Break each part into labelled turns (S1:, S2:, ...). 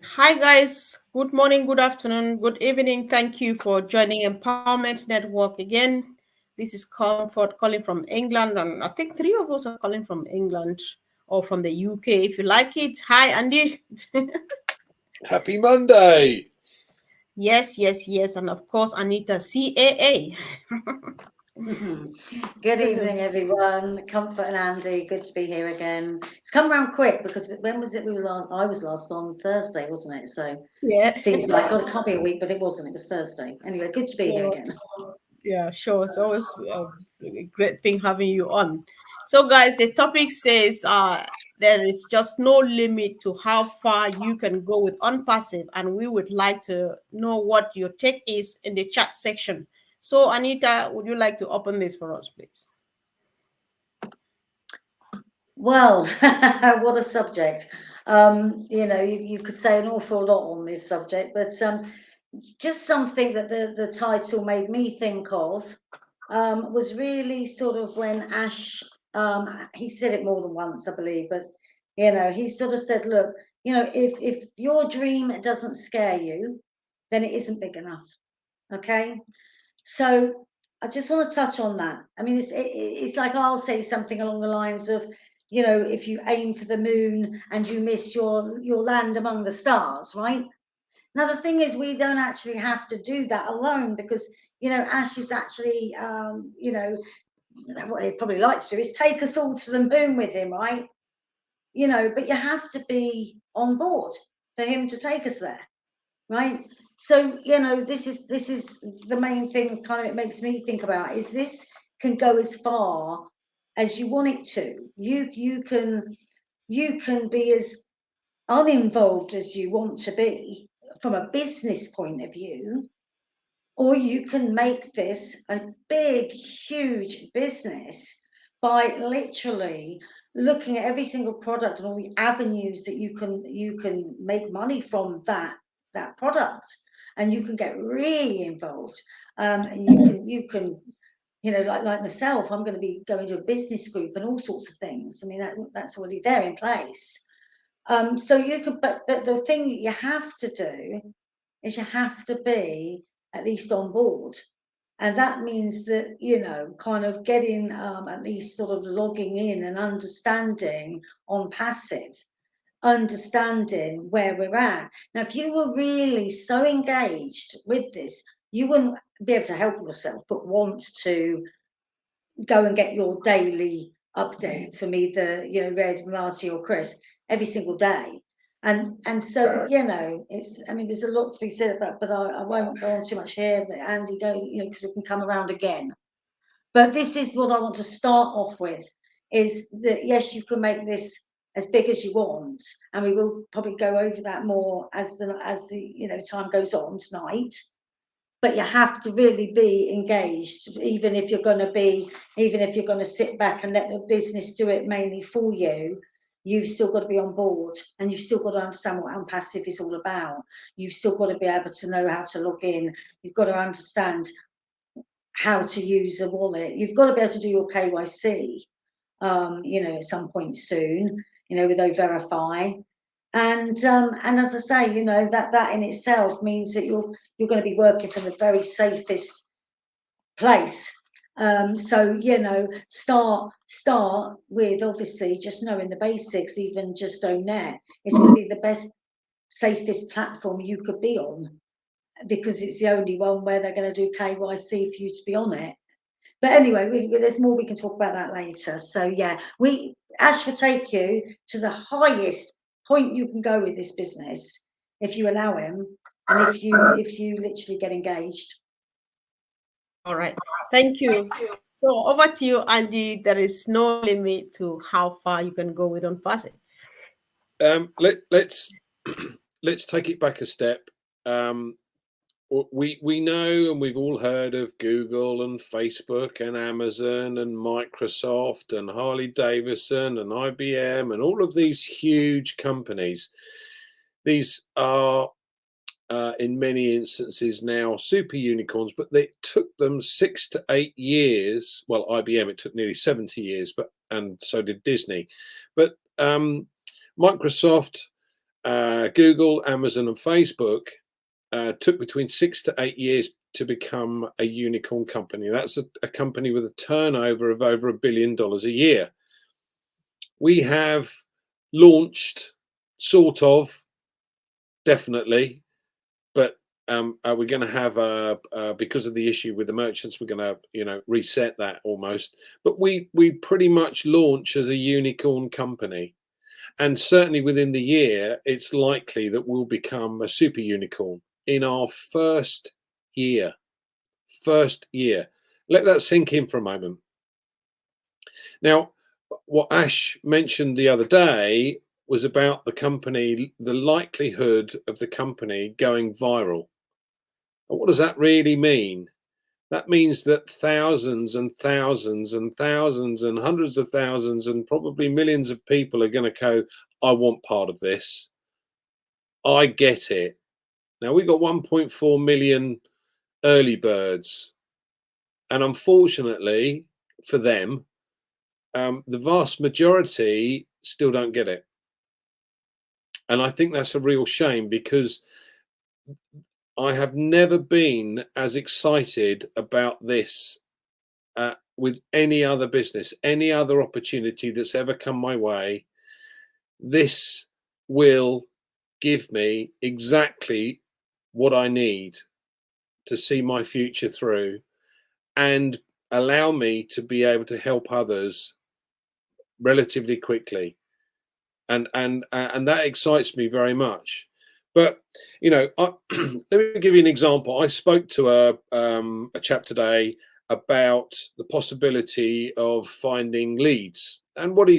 S1: Hi, guys. Good morning, good afternoon, good evening. Thank you for joining Empowerment Network again. This is Comfort calling from England, and I think three of us are calling from England or from the UK. If you like it, hi, Andy.
S2: Happy Monday.
S1: Yes, yes, yes, and of course, Anita, CAA.
S3: Good evening, everyone. Comfort and Andy, good to be here again. It's come around quick because when was it we were last? I was last on Thursday, wasn't it? So
S1: Yeah,
S3: seems like God, it can't be a week, but it wasn't. It was Thursday. Anyway, good to be here
S1: yes,
S3: again.
S1: yeah, sure. It's always a great thing having you on. So, guys, the topic says there is just no limit to how far you can go with unpassive, and we would like to know what your take is in the chat section. So, Anita, would you like to open this for us, please?
S3: Well, what a subject. You could say an awful lot on this subject, but just something that the title made me think of was really sort of when Ash, he said it more than once, I believe, but he sort of said, look, if your dream doesn't scare you, then it isn't big enough. Okay. So I just want to touch on that. I mean, it's like I'll say something along the lines of, if you aim for the moon and you miss your land among the stars, right? Now the thing is, we don't actually have to do that alone because Ash is actually, what he'd probably like to do is take us all to the moon with him, right? But you have to be on board for him to take us there, right? So this is the main thing. Kind of, it makes me think about is this can go as far as you want it to. You can be as uninvolved as you want to be from a business point of view, or you can make this a big, huge business by literally looking at every single product and all the avenues that you can make money from that product, and you can get really involved. And you can like myself, I'm going to be going to a business group and all sorts of things. I mean, that's already there in place. So you could, but the thing that you have to do is you have to be at least on board. And that means that, kind of getting at least sort of logging in and understanding on passive, understanding where we're at. Now, if you were really so engaged with this, you wouldn't be able to help yourself but want to go and get your daily update from either, Red, Marty, or Chris every single day. And so, it's, I mean, there's a lot to be said about, but I won't go on too much here. But Andy, go, because we can come around again. But this is what I want to start off with: is that yes, you can make this as big as you want, and we will probably go over that more as the time goes on tonight. But you have to really be engaged, even if you're going to sit back and let the business do it mainly for you. You've still got to be on board, and you've still got to understand what unpassive is all about. You've still got to be able to know how to log in. You've got to understand how to use a wallet. You've got to be able to do your KYC, at some point soon, with Verify. And as I say, that in itself means that you're going to be working from the very safest place. So start with obviously just knowing the basics, even just on net. It's going to be the best, safest platform you could be on, because it's the only one where they're going to do KYC for you to be on it. But anyway, there's more, we can talk about that later. So yeah, Ash will take you to the highest point you can go with this business if you allow him, and if you literally get engaged.
S1: All right. Thank you. So, over to you, Andy. There is no limit to how far you can go with unpassive.
S2: Let's let's take it back a step. We know, and we've all heard of Google and Facebook and Amazon and Microsoft and Harley Davidson and IBM and all of these huge companies. These are in many instances now super unicorns, but it took them 6 to 8 years. Well, IBM, it took nearly 70 years, and so did Disney. But Microsoft Google, Amazon, and Facebook took between 6 to 8 years to become a unicorn company. That's a company with a turnover of over $1 billion a year. We have launched, sort of, definitely, but we're going to have because of the issue with the merchants, we're going to reset that almost. But we pretty much launch as a unicorn company, and certainly within the year, it's likely that we'll become a super unicorn in our first year. Let that sink in for a moment. Now, what Ash mentioned the other day was about the company, the likelihood of the company going viral. And what does that really mean? That means that thousands and thousands and thousands and hundreds of thousands and probably millions of people are going to go, I want part of this. I get it. Now, we've got 1.4 million early birds. And unfortunately for them, the vast majority still don't get it. And I think that's a real shame, because I have never been as excited about this with any other business, any other opportunity that's ever come my way. This will give me exactly what I need to see my future through and allow me to be able to help others relatively quickly. And that excites me very much. But let me give you an example. I spoke to a chap today about the possibility of finding leads, and what he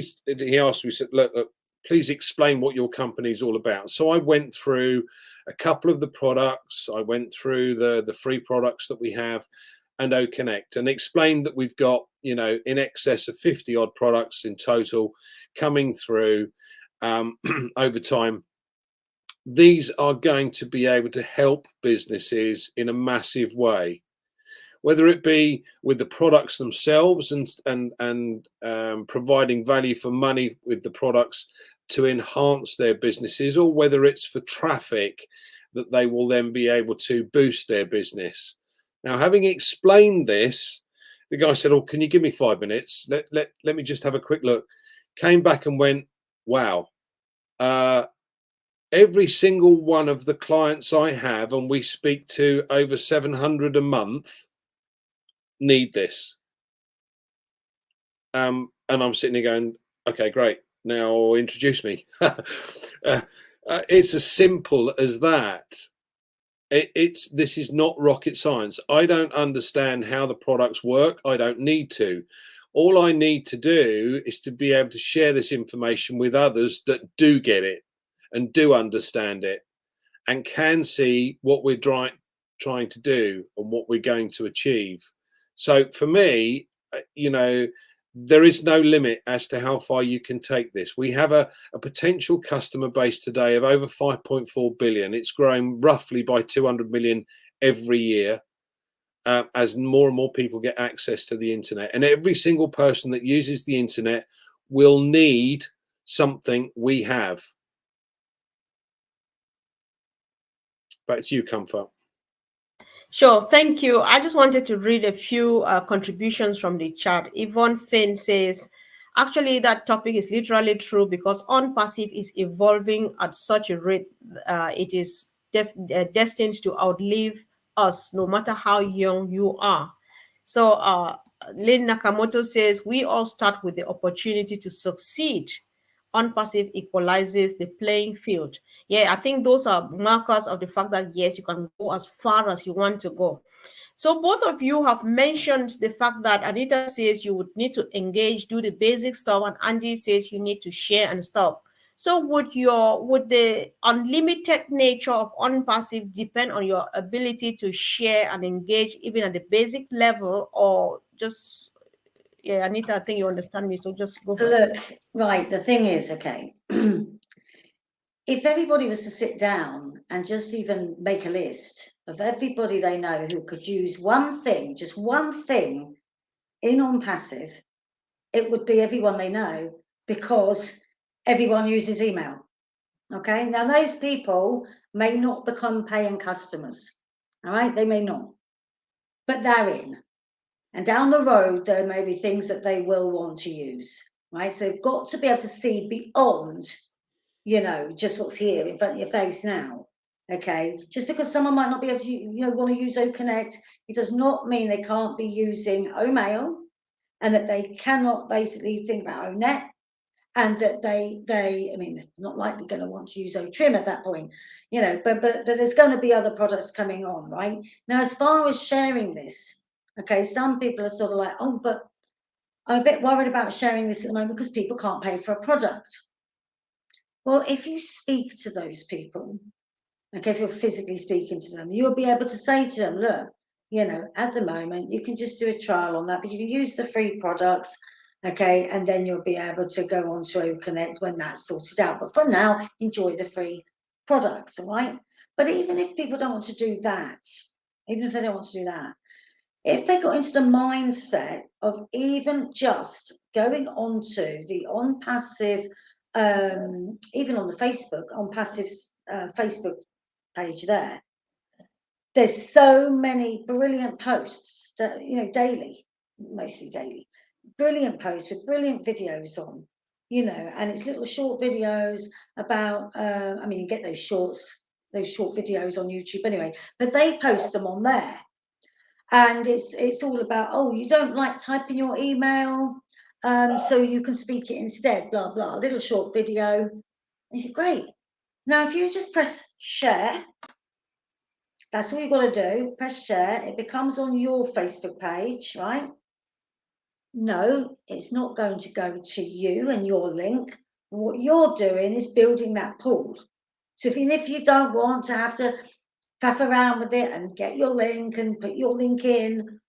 S2: asked me, he said, look, please explain what your company is all about. So I went through a couple of the products. I went through the free products that we have and OConnect, and explained that we've got in excess of 50 odd products in total coming through over time. These are going to be able to help businesses in a massive way, whether it be with the products themselves and providing value for money with the products to enhance their businesses, or whether it's for traffic that they will then be able to boost their business. Now, having explained this, the guy said, oh, can you give me 5 minutes? Let me just have a quick look. Came back and went, wow. Every single one of the clients I have, and we speak to over 700 a month, need this. And I'm sitting there going, okay, great. Now introduce me. It's as simple as that. This is not rocket science. I don't understand how the products work. I don't need to. All I need to do is to be able to share this information with others that do get it and do understand it and can see what we're trying to do and what we're going to achieve. So for me, there is no limit as to how far you can take this. We have a potential customer base today of over 5.4 billion. It's growing roughly by 200 million every year as more and more people get access to the internet. And every single person that uses the internet will need something we have. Back to you, Comfort.
S1: Sure, thank you. I just wanted to read a few contributions from the chat. Yvonne Finn says, actually, that topic is literally true, because ONPASSIVE is evolving at such a rate. It is destined to outlive us, no matter how young you are. So Lynn Nakamoto says, we all start with the opportunity to succeed. ONPASSIVE equalizes the playing field. Yeah, I think those are markers of the fact that, yes, you can go as far as you want to go. So both of you have mentioned the fact that Anita says you would need to engage, do the basic stuff, and Andy says you need to share and stuff. So would the unlimited nature of ONPASSIVE depend on your ability to share and engage even at the basic level, or just, yeah, Anita, I think you understand me, so just go for it.
S3: Look, right, the thing is, okay, if everybody was to sit down and just even make a list of everybody they know who could use one thing, just one thing in ONPASSIVE, it would be everyone they know, because everyone uses email. Okay, now those people may not become paying customers. All right, they may not, but they're in. And down the road, there may be things that they will want to use, right? So they've got to be able to see beyond, you know, just what's here in front of your face now. Okay, just because someone might not be able to, you know, want to use OConnect, it does not mean they can't be using OMail, and that they cannot basically think about ONet, and that they, I mean, it's not likely going to want to use OTrim at that point, you know, but there's going to be other products coming on, right? Now, as far as sharing this, okay, some people are sort of like, oh, but I'm a bit worried about sharing this at the moment because people can't pay for a product. Well, if you speak to those people, okay, if you're physically speaking to them, you'll be able to say to them, look, you know, at the moment, you can just do a trial on that, but you can use the free products, okay, and then you'll be able to go on to OConnect when that's sorted out. But for now, enjoy the free products, all right? But even if people don't want to do that, even if they don't want to do that, if they got into the mindset of even just going onto the ONPASSIVE, even on the Facebook, ONPASSIVE's Facebook page there, there's so many brilliant posts that, you know, daily, mostly daily, brilliant posts with brilliant videos on, you know, and it's little short videos about, I mean, you get those short videos on YouTube anyway, but they post them on there. And it's all about, oh, you don't like typing your email, so you can speak it instead, blah, blah, a little short video. And you say, great. Now, if you just press share, that's all you've got to do, press share, it becomes on your Facebook page, right? No, it's not going to go to you and your link. What you're doing is building that pool. So even if you don't want to have to faff around with it and get your link and put your link in,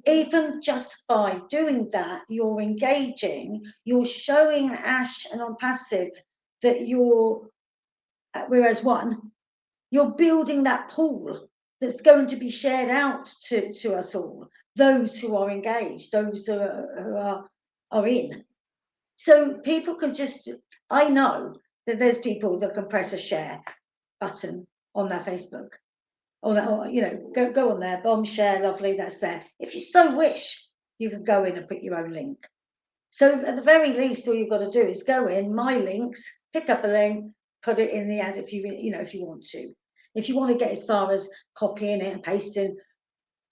S3: even just by doing that, you're engaging, you're showing Ash and ONPASSIVE that we're as one, you're building that pool that's going to be shared out to us all, those who are engaged, those who are in. So people can just, I know that there's people that can press a share button on their Facebook. Or, you know, go on there, bomb, share, lovely, that's there. If you so wish, you can go in and put your own link. So at the very least, all you've got to do is go in, my links, pick up a link, put it in the ad if you want to. If you want to get as far as copying it and pasting,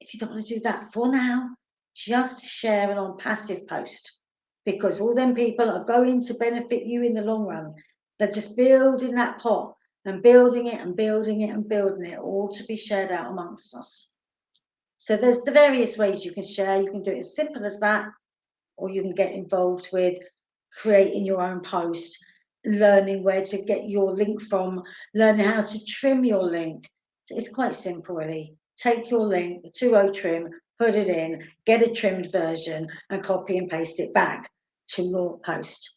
S3: if you don't want to do that for now, just share it on passive post, because all them people are going to benefit you in the long run. They're just building that pot and building it and building it and building it, all to be shared out amongst us. So there's the various ways you can share. You can do it as simple as that, or you can get involved with creating your own post, learning where to get your link from, learning how to trim your link. It's quite simple, really. Take your link, the 2.0 trim, put it in, get a trimmed version, and copy and paste it back to your post.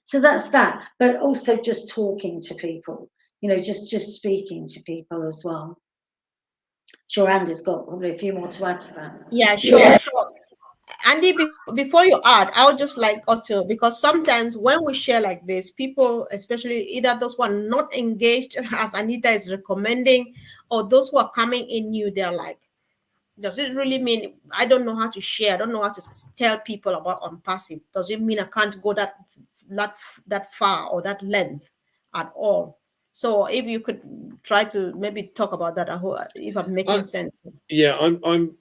S3: So that's that, but also just talking to people, you know, just speaking to people as well. Sure, Andy's got probably a few more to add to that.
S1: Yeah, sure, sure. Andy, before you add, I would just like us to, because sometimes when we share like this, people, especially either those who are not engaged, as Anita is recommending, or those who are coming in new, they're like, does it really mean I don't know how to share? I don't know how to tell people about ONPASSIVE. Does it mean I can't go that far or that length at all? So if you could try to maybe talk about that, I hope if I'm making sense.
S2: Yeah, I'm.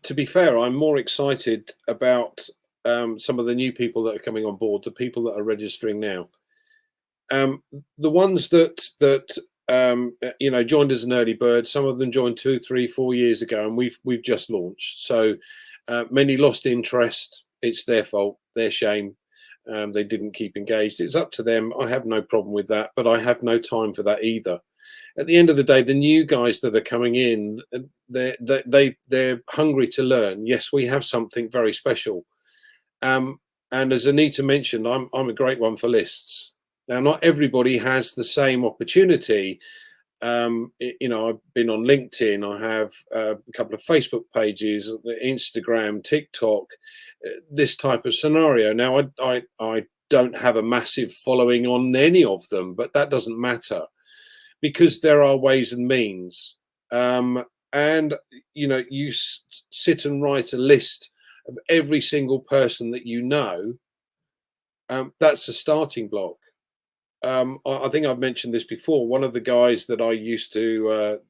S2: To be fair, I'm more excited about some of the new people that are coming on board, the people that are registering now. The ones that you know, joined as an early bird. Some of them joined 2, 3, 4 years ago, and we've just launched. So many lost interest. It's their fault, their shame. They didn't keep engaged. It's up to them. I have no problem with that, but I have no time for that either. At the end of the day, the new guys that are coming in, they're hungry to learn. Yes, we have something very special. And as Anita mentioned, I'm a great one for lists. Now, not everybody has the same opportunity. You know, I've been on LinkedIn. I have a couple of Facebook pages, Instagram, TikTok, this type of scenario. Now, I don't have a massive following on any of them, but that doesn't matter, because there are ways and means. And you sit and write a list of every single person that you know. That's a starting block. I think I've mentioned this before. One of the guys that I used to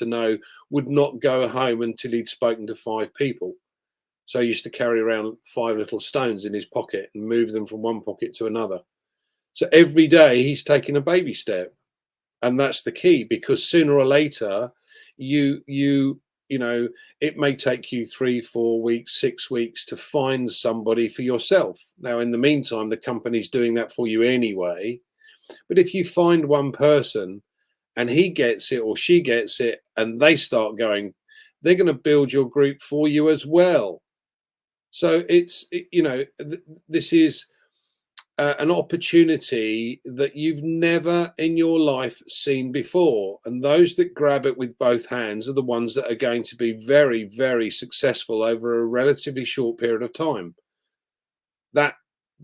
S2: know would not go home until he'd spoken to 5 people. So he used to carry around 5 little stones in his pocket and move them from one pocket to another. So every day he's taking a baby step, and that's the key, because sooner or later, it may take you 3, 4 weeks, 6 weeks to find somebody for yourself. Now, in the meantime, the company's doing that for you anyway. But if you find one person and he gets it or she gets it and they start going, they're going to build your group for you as well. So this is an opportunity that you've never in your life seen before. And those that grab it with both hands are the ones that are going to be very, very successful over a relatively short period of time. That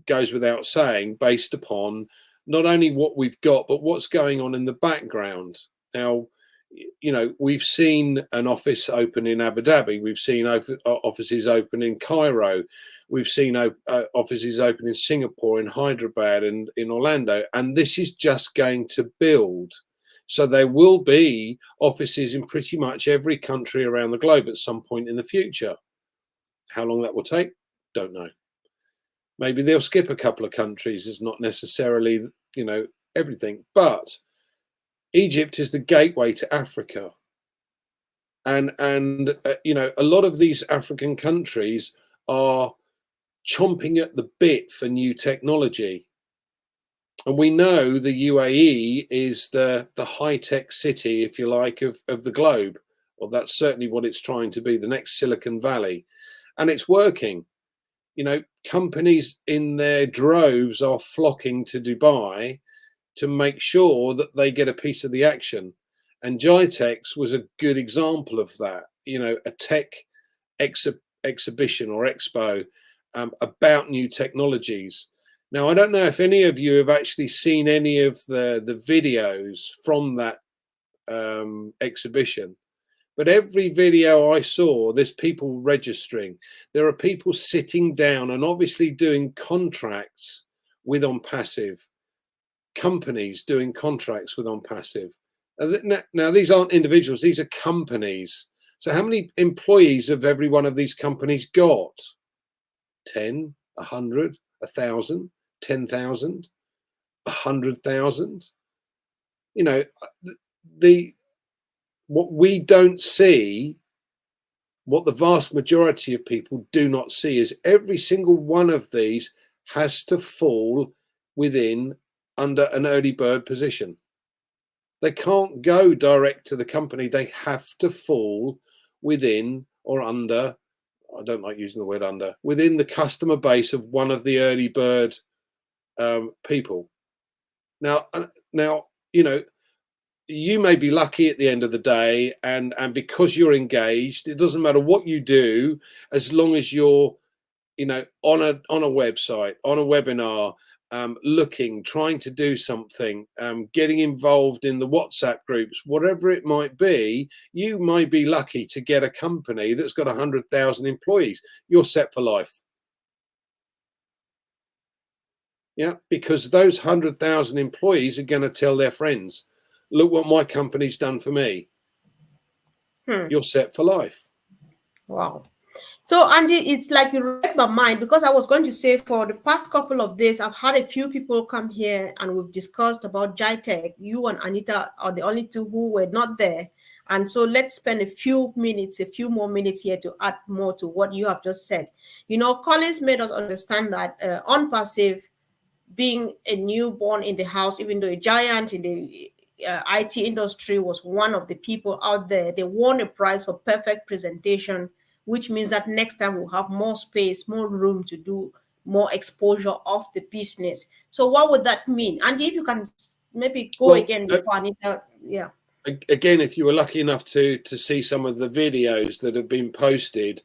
S2: goes without saying, based upon not only what we've got, but what's going on in the background. Now, we've seen an office open in Abu Dhabi. We've seen offices open in Cairo. We've seen offices open in Singapore, in Hyderabad, and in Orlando. And this is just going to build. So there will be offices in pretty much every country around the globe at some point in the future. How long that will take, don't know. Maybe they'll skip a couple of countries. It's not necessarily, everything. But Egypt is the gateway to Africa. And a lot of these African countries are chomping at the bit for new technology. And we know the UAE is the high-tech city, if you like, of the globe. Well, that's certainly what it's trying to be, the next Silicon Valley. And it's working. Companies in their droves are flocking to Dubai to make sure that they get a piece of the action. And GEX was a good example of that, a tech exhibition or expo about new technologies. Now, I don't know if any of you have actually seen any of the videos from that exhibition, but every video I saw, there's people registering. There are people sitting down and obviously doing contracts with ONPASSIVE. Companies doing contracts with ONPASSIVE. Now, these aren't individuals, these are companies. So how many employees have every one of these companies got? 10, 100, 1,000, 10,000, 100,000? What we don't see, what the vast majority of people do not see, is every single one of these has to fall under an early bird position. They can't go direct to the company. They have to fall within or under, I don't like using the word under, within the customer base of one of the early bird people. Now, you may be lucky at the end of the day, and because you're engaged, it doesn't matter what you do, as long as you're, on a website, on a webinar, trying to do something, getting involved in the WhatsApp groups, whatever it might be. You might be lucky to get a company that's got 100,000 employees. You're set for life. Yeah, because those 100,000 employees are going to tell their friends, look what my company's done for me. You're set for life.
S1: Wow. So, Andy, it's like you read my mind, because I was going to say, for the past couple of days, I've had a few people come here and we've discussed about GITEC. You and Anita are the only two who were not there. And so let's spend a few more minutes here to add more to what you have just said. Collins made us understand that ONPASSIVE, being a newborn in the house, even though a giant in the IT industry, was one of the people out there. They won a prize for perfect presentation, which means that next time we'll have more space, more room to do more exposure of the business. So what would that mean? And if you can maybe go again before Anita, yeah.
S2: Again, if you were lucky enough to see some of the videos that have been posted,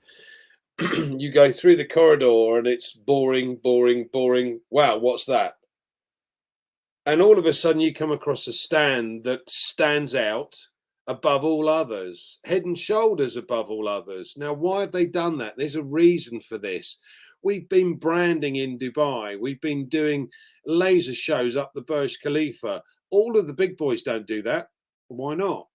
S2: you go through the corridor and it's boring, boring, boring. Wow, what's that? And all of a sudden you come across a stand that stands out above all others, head and shoulders above all others. Now, why have they done that? There's a reason for this. We've been branding in Dubai. We've been doing laser shows up the Burj Khalifa. All of the big boys don't do that. Why not?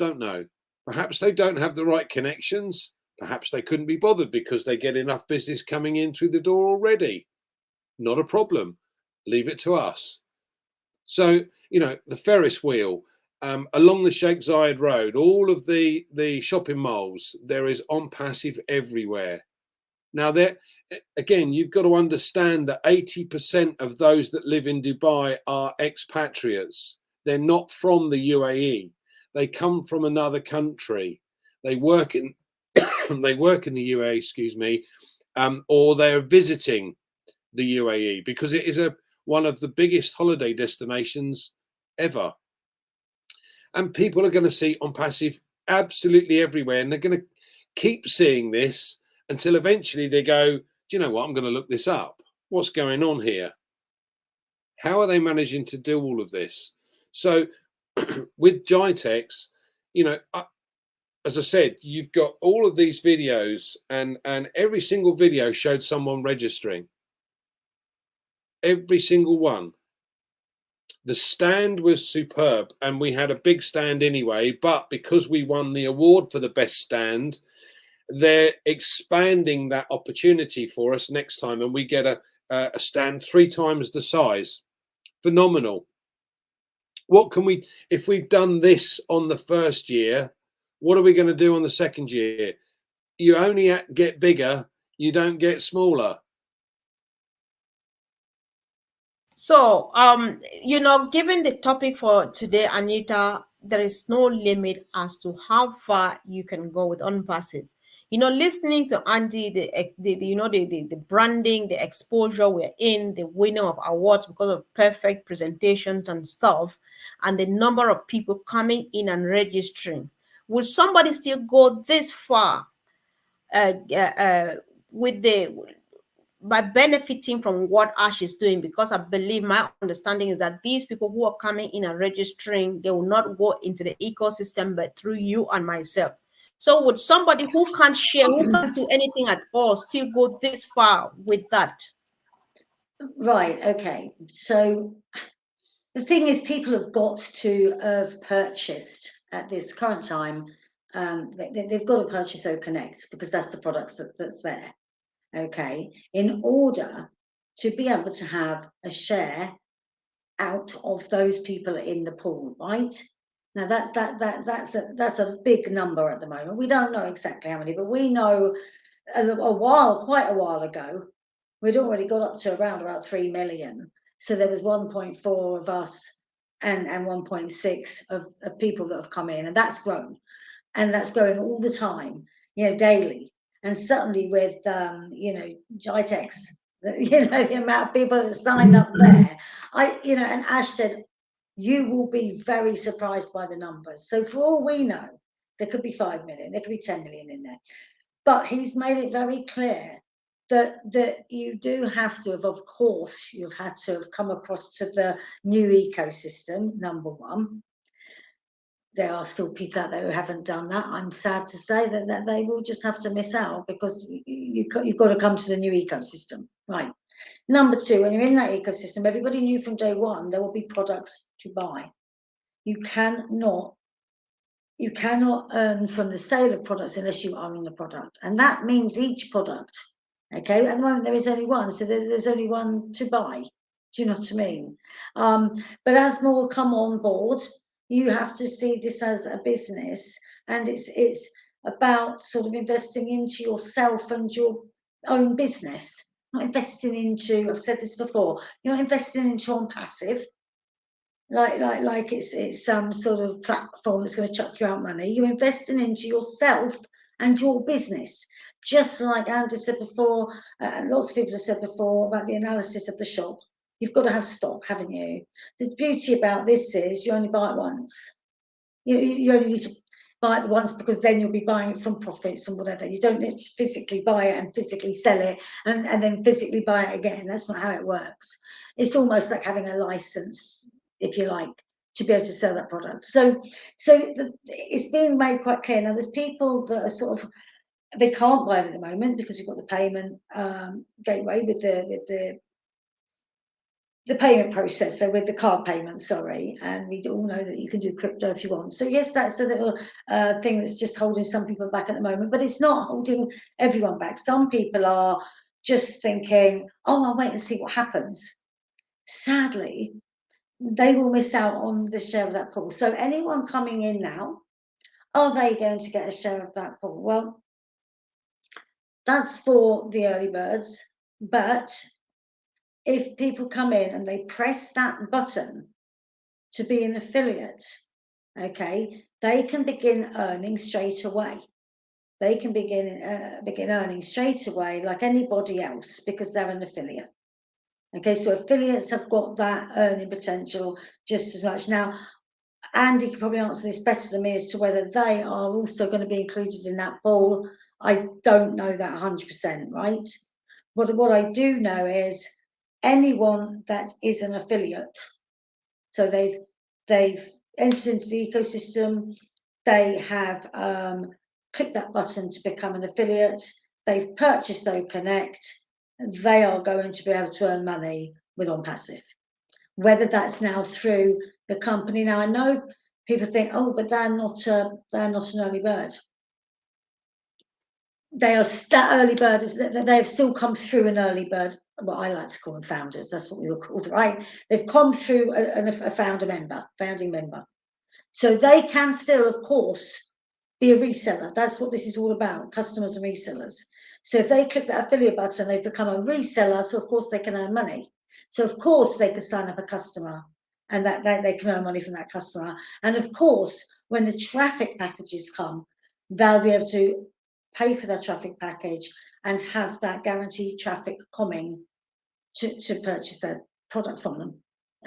S2: Don't know. Perhaps they don't have the right connections. Perhaps they couldn't be bothered because they get enough business coming in through the door already. Not a problem. Leave it to us. So, you know, the Ferris wheel, along the Sheikh Zayed Road, all of the shopping malls, there is ONPASSIVE everywhere. Now, there again, you've got to understand that 80% of those that live in Dubai are expatriates. They're not from the UAE. They come from another country. They work in they work in the UAE, excuse me, or they're visiting the UAE because it is one of the biggest holiday destinations ever. And people are going to see ONPASSIVE absolutely everywhere, and they're going to keep seeing this until eventually they go, do you know what, I'm going to look this up. What's going on here? How are they managing to do all of this? So with GEX, you know, as I said, you've got all of these videos, and every single video showed someone registering. Every single one. The stand was superb, and we had a big stand anyway, but because we won the award for the best stand, they're expanding that opportunity for us next time, and we get a stand 3 times the size. Phenomenal. What can we, if we've done this on the first year, what are we going to do on the second year? You only get bigger, you don't get smaller.
S1: So, you know, given the topic for today, Anita, there is no limit as to how far you can go with ONPASSIVE. You know, listening to Andy, the branding, the exposure we're in, the winning of awards because of perfect presentations and stuff, and the number of people coming in and registering. Would somebody still go this far with by benefiting from what Ash is doing? Because I believe, my understanding is that these people who are coming in and registering, they will not go into the ecosystem, but through you and myself. So would somebody who can't share, who can't do anything at all, still go this far with that?
S3: Right, okay. So the thing is, people have got to have purchased at this current time, they've got to purchase OConnect because that's the products that's there. Okay, in order to be able to have a share out of those people in the pool, right? Now that's a big number at the moment. We don't know exactly how many, but we know quite a while ago, we'd already got up to around about 3 million. So there was 1.4 of us and 1.6 of people that have come in, and that's grown, and that's growing all the time, you know, daily. And certainly with you know, GEX, you know, the amount of people that signed up there, you know, and Ash said, you will be very surprised by the numbers. So for all we know, there could be 5 million, there could be 10 million in there. But he's made it very clear that you do have to have, of course, you've had to have come across to the new ecosystem, number one. There are still people out there who haven't done that. I'm sad to say that they will just have to miss out because you've got to come to the new ecosystem, right? Number two, when you're in that ecosystem, everybody knew from day one there will be products to buy. You cannot earn from the sale of products unless you own the product, and that means each product. Okay, at the moment there is only one, so there's only one to buy. Do you know what I mean? But as more come on board, you have to see this as a business, and it's about sort of investing into yourself and your own business. Not investing into, I've said this before, you're not investing into ONPASSIVE, like it's some sort of platform that's going to chuck you out money. You're investing into yourself and your business. Just like Andy said before, and lots of people have said before about the analysis of the shop. You've got to have stock, haven't you? The beauty about this is you only buy it once. You only need to, buy it once, because then you'll be buying it from profits and whatever. You don't need to physically buy it and physically sell it and then physically buy it again. That's not how it works. It's almost like having a license, if you like, to be able to sell that product. So it's being made quite clear. Now, there's people that are sort of, they can't buy it at the moment because we've got the payment gateway with the payment processor, with the card payment, sorry, and we all know that you can do crypto if you want. So yes, that's a little thing that's just holding some people back at the moment, but it's not holding everyone back. Some people are just thinking, oh, I'll wait and see what happens. Sadly, they will miss out on the share of that pool. So anyone coming in now, are they going to get a share of that pool? Well, that's for the early birds, but if people come in and they press that button to be an affiliate, okay, they can begin earning straight away. They can begin earning straight away like anybody else, because they're an affiliate. Okay, so affiliates have got that earning potential just as much. Now, Andy can probably answer this better than me as to whether they are also going to be included in that pool. I don't know that 100%, right? What I do know is anyone that is an affiliate, so they've entered into the ecosystem, they have clicked that button to become an affiliate, they've purchased OConnect, they are going to be able to earn money with ONPASSIVE. Whether that's now through the company. Now, I know people think, oh, but they're not an early bird. They are early birders. They have still come through an early bird. What I like to call them founders. That's what we were called, right? They've come through a founding member. So they can still, of course, be a reseller. That's what this is all about, customers and resellers. So if they click that affiliate button, they've become a reseller. So of course they can earn money. So of course they can sign up a customer, and that they can earn money from that customer. And of course, when the traffic packages come, they'll be able to pay for their traffic package and have that guaranteed traffic coming to purchase their product from them.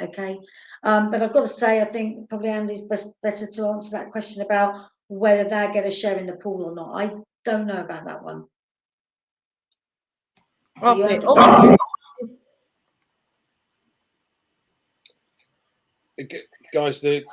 S3: Okay, but I've got to say, I think probably Andy's better to answer that question about whether they get a share in the pool or not. I don't know about that one.
S1: Okay.
S2: Guys, the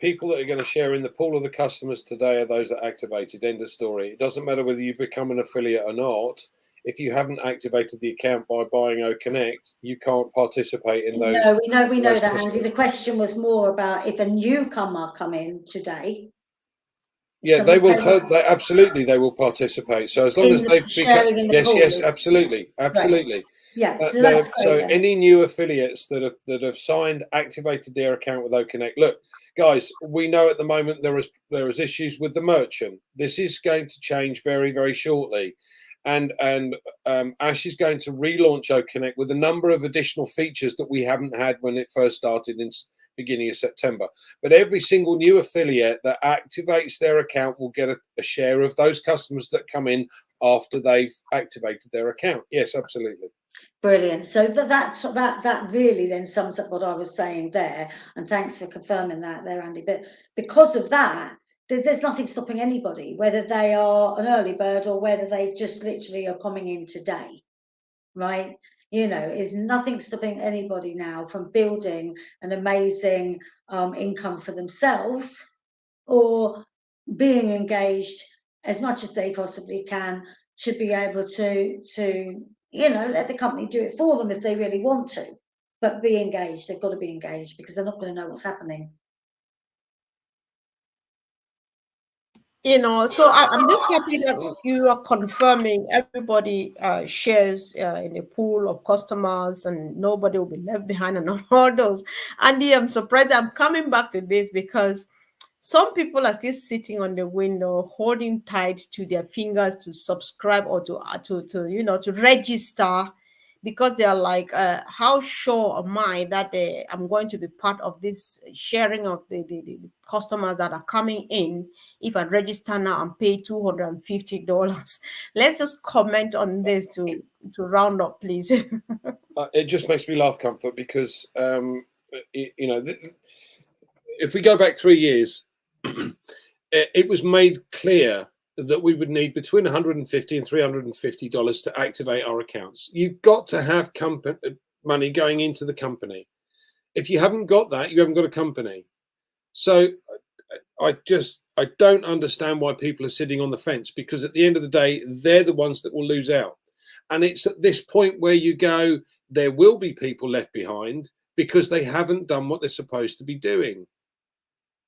S2: people that are going to share in the pool of the customers today are those that activated. End of story. It doesn't matter whether you become an affiliate or not. If you haven't activated the account by buying OConnect, you can't participate in those.
S3: No, we know that, customers. Andy. The question was more about if a newcomer come in today.
S2: Yeah, they will. Absolutely, they will participate. So as long as they've become, yes, absolutely.
S3: Right. Yeah,
S2: so any new affiliates that have signed, activated their account with OConnect. Look, guys, we know at the moment there is issues with the merchant. This is going to change very, very shortly, and Ash is going to relaunch OConnect with a number of additional features that we haven't had when it first started in beginning of September. But every single new affiliate that activates their account will get a share of those customers that come in after they've activated their account. Yes, absolutely.
S3: Brilliant. So that really then sums up what I was saying there, and thanks for confirming that there, Andy. But because of that, there's nothing stopping anybody, whether they are an early bird or whether they just literally are coming in today, right? You know, is nothing stopping anybody now from building an amazing income for themselves, or being engaged as much as they possibly can to be able to you know, let the company do it for them if they really want to, but be engaged. They've got to be engaged because they're not going to know what's happening.
S1: You know, so I'm just happy that you are confirming everybody shares in the pool of customers and nobody will be left behind and all those. Andy, I'm surprised. I'm coming back to this because some people are still sitting on the window, holding tight to their fingers to subscribe or to you know, to register, because they are like, how sure am I that I'm going to be part of this sharing of the customers that are coming in if I register now and pay $250? Let's just comment on this to round up, please.
S2: It just makes me laugh, Comfort, because you know, if we go back 3 years, it was made clear that we would need between $150 and $350 to activate our accounts. You've got to have money going into the company. If you haven't got that, you haven't got a company. So I don't understand why people are sitting on the fence, because at the end of the day, they're the ones that will lose out. And it's at this point where you go, there will be people left behind because they haven't done what they're supposed to be doing.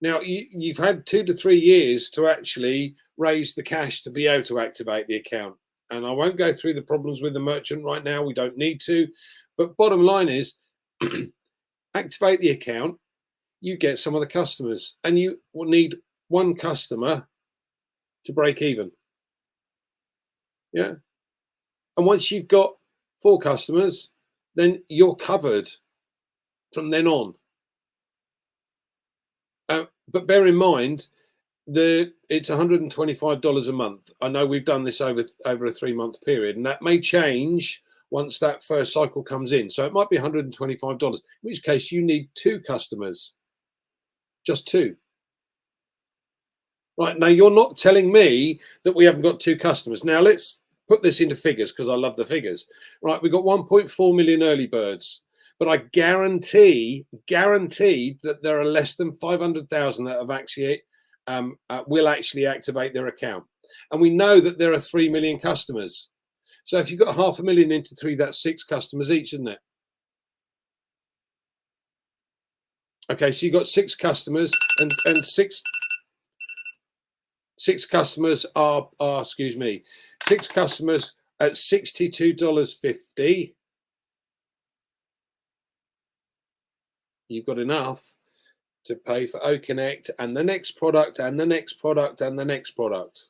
S2: Now, you've had 2 to 3 years to actually raise the cash to be able to activate the account. And I won't go through the problems with the merchant right now. We don't need to. But bottom line is, activate the account, you get some of the customers, and you will need one customer to break even. Yeah. And once you've got 4 customers, then you're covered from then on. But bear in mind, it's $125 a month. I know we've done this over a 3-month period, and that may change once that first cycle comes in. So it might be $125, in which case you need 2 customers, just 2. Right, now you're not telling me that we haven't got 2 customers. Now let's put this into figures, because I love the figures. Right, we've got 1.4 million early birds. But I guarantee that there are less than 500,000 that have actually will actually activate their account. And we know that there are 3 million customers. So if you've got 500,000 into 3, that's 6 customers each, isn't it? Okay, so you've got 6 customers, and 6 customers are excuse me, 6 customers at $62.50. You've got enough to pay for OConnect and the next product and the next product and the next product.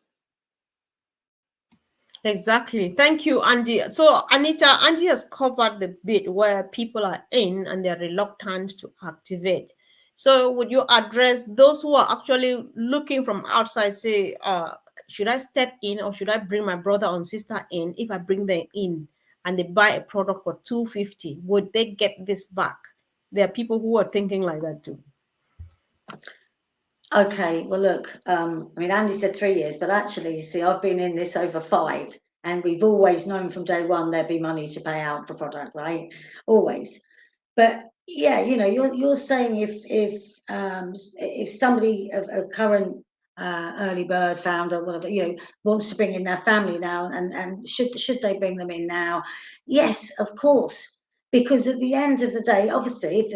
S1: Exactly. Thank you, Andy. So, Anita, Andy has covered the bit where people are in and they're reluctant to activate. So, would you address those who are actually looking from outside, say, should I step in or should I bring my brother or sister in? If I bring them in and they buy a product for $250, would they get this back? There are people who are thinking like that too.
S3: Okay, well, look, I mean, Andy said 3 years, but actually, you see, I've been in this over 5, and we've always known from day one there'd be money to pay out for product, right? Always. But yeah, you know, you're saying if somebody, a current early bird founder, whatever, you know, wants to bring in their family now, and should they bring them in now? Yes, of course, because at the end of the day, obviously, if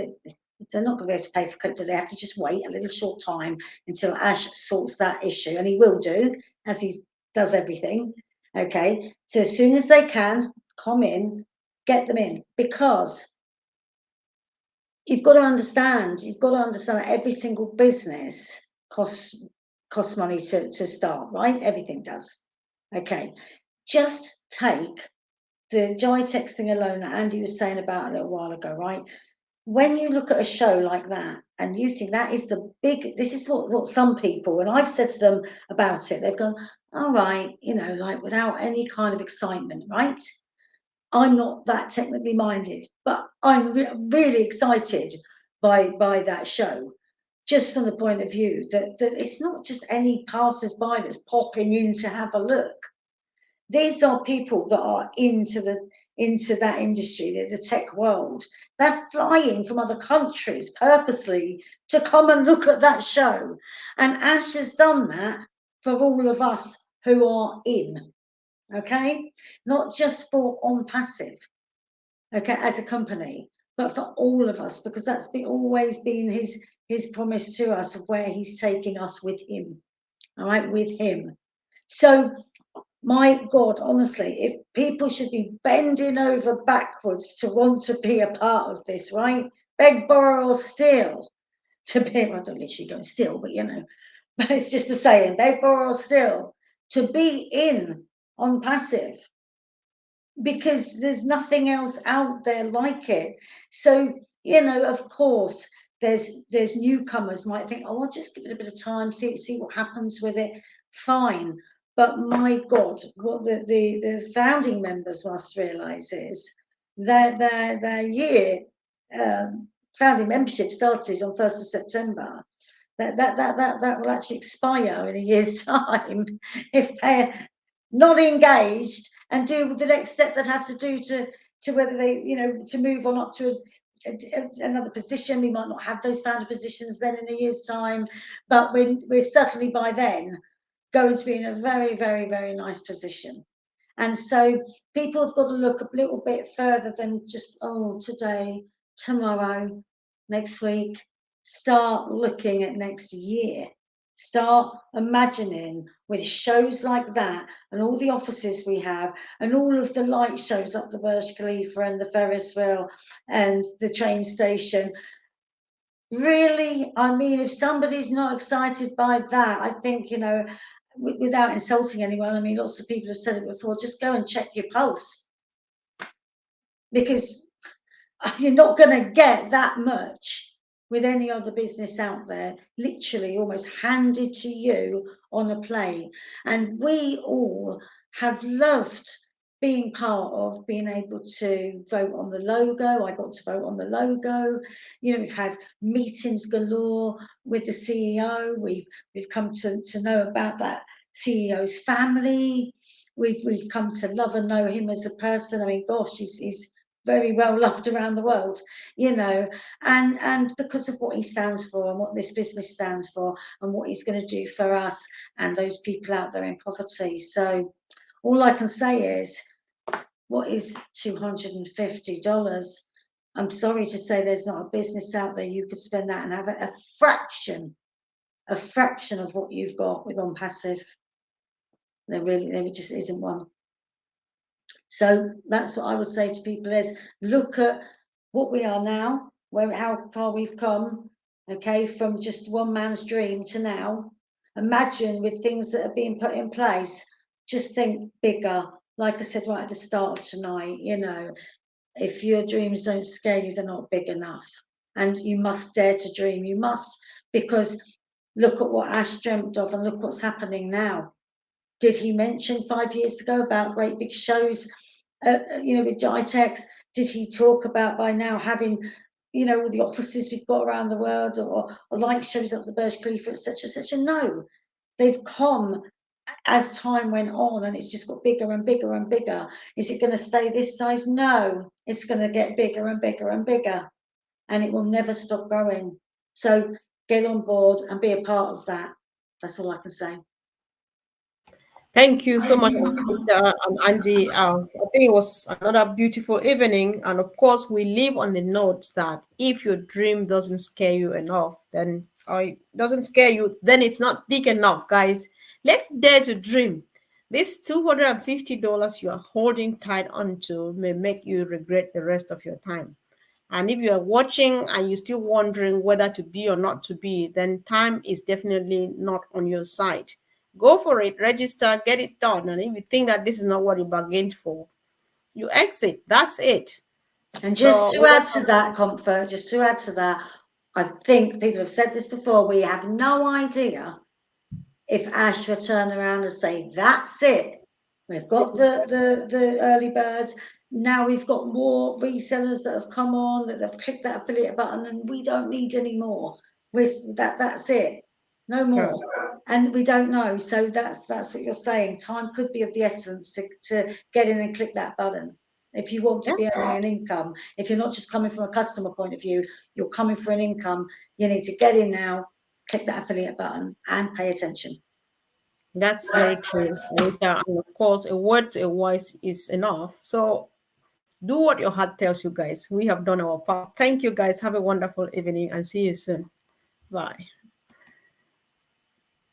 S3: they're not going to be able to pay for crypto, they have to just wait a little short time until Ash sorts that issue, and he will do, as he does everything. Okay, so as soon as they can come in, get them in, because you've got to understand that every single business costs money to start, right? Everything does. Okay, just take the GEX thing alone that Andy was saying about a little while ago, right? When you look at a show like that and you think that is this is what some people, when I've said to them about it, they've gone, all right, you know, like without any kind of excitement, right? I'm not that technically minded, but I'm really excited by that show, just from the point of view that it's not just any passers-by that's popping in to have a look. These are people that are into that industry, the tech world. They're flying from other countries purposely to come and look at that show. And Ash has done that for all of us who are in, okay? Not just for ONPASSIVE, okay, as a company, but for all of us, because that's always been his promise to us of where he's taking us with him, all right, with him. So, my God, honestly, if people should be bending over backwards to want to be a part of this, right? Beg, borrow, or steal to be, I don't literally go steal, but you know, but it's just a saying, beg, borrow, or steal to be in ONPASSIVE, because there's nothing else out there like it. So, you know, of course, there's newcomers might think, oh, I'll just give it a bit of time, see what happens with it. Fine. But my God, what the founding members must realise is that their year founding membership started on 1st of September. that will actually expire in a year's time if they're not engaged and do the next step they'd have to do to whether they, to move on up to another position. We might not have those founder positions then in a year's time, but we're certainly by then going to be in a very, very, very nice position. And so people have got to look a little bit further than just, oh, today, tomorrow, next week. Start looking at next year. Start imagining with shows like that and all the offices we have and all of the light shows up the Burj Khalifa and the Ferris wheel and the train station. Really, I mean, if somebody's not excited by that, I think, without insulting anyone, I mean, lots of people have said it before, just go and check your pulse. Because you're not going to get that much with any other business out there, literally almost handed to you on a plate. And we all have loved being part of being able to vote on the logo. I got to vote on the logo. We've had meetings galore with the CEO. We've come to know about that CEO's family. We've come to love and know him as a person. I mean, gosh, he's very well loved around the world, and because of what he stands for and what this business stands for and what he's going to do for us and those people out there in poverty. So all I can say is, what is $250? I'm sorry to say there's not a business out there you could spend that and have a fraction of what you've got with ONPASSIVE. There just isn't one. So that's what I would say to people is, look at what we are now, how far we've come, okay, from just one man's dream to now. Imagine with things that are being put in place, just think bigger. Like I said right at the start of tonight, if your dreams don't scare you, they're not big enough. And you must dare to dream. You must, because look at what Ash dreamt of and look what's happening now. Did he mention 5 years ago about great big shows, with GEX? Did he talk about by now having, all the offices we've got around the world or light shows up the Burj Khalifa, etc., etc.? No, they've come as time went on and it's just got bigger and bigger and bigger. Is it going to stay this size? No, it's going to get bigger and bigger and bigger, and it will never stop growing. So get on board and be a part of that. That's all I can say.
S1: Thank you so much, Andy. I think it was another beautiful evening. And of course, we live on the note that if your dream doesn't scare you enough, then it doesn't scare you, then it's not big enough, guys. Let's dare to dream. This $250 you are holding tight onto may make you regret the rest of your time. And if you are watching and you're still wondering whether to be or not to be, then time is definitely not on your side. Go for it, register, get it done. And if you think that this is not what you bargained for, you exit. That's it.
S3: And just to add to that, Comfort, I think people have said this before, we have no idea if Ash will turn around and say, that's it. We've got the early birds. Now we've got more resellers that have come on, that have clicked that affiliate button, and we don't need any more. That's it. No more. And we don't know. So that's what you're saying. Time could be of the essence to get in and click that button. If you want to be earning an income, if you're not just coming from a customer point of view, you're coming for an income, you need to get in now, click that affiliate button and pay attention.
S1: That's very true. And of course, a word to a voice is enough. So do what your heart tells you, guys. We have done our part. Thank you, guys. Have a wonderful evening and see you soon. Bye.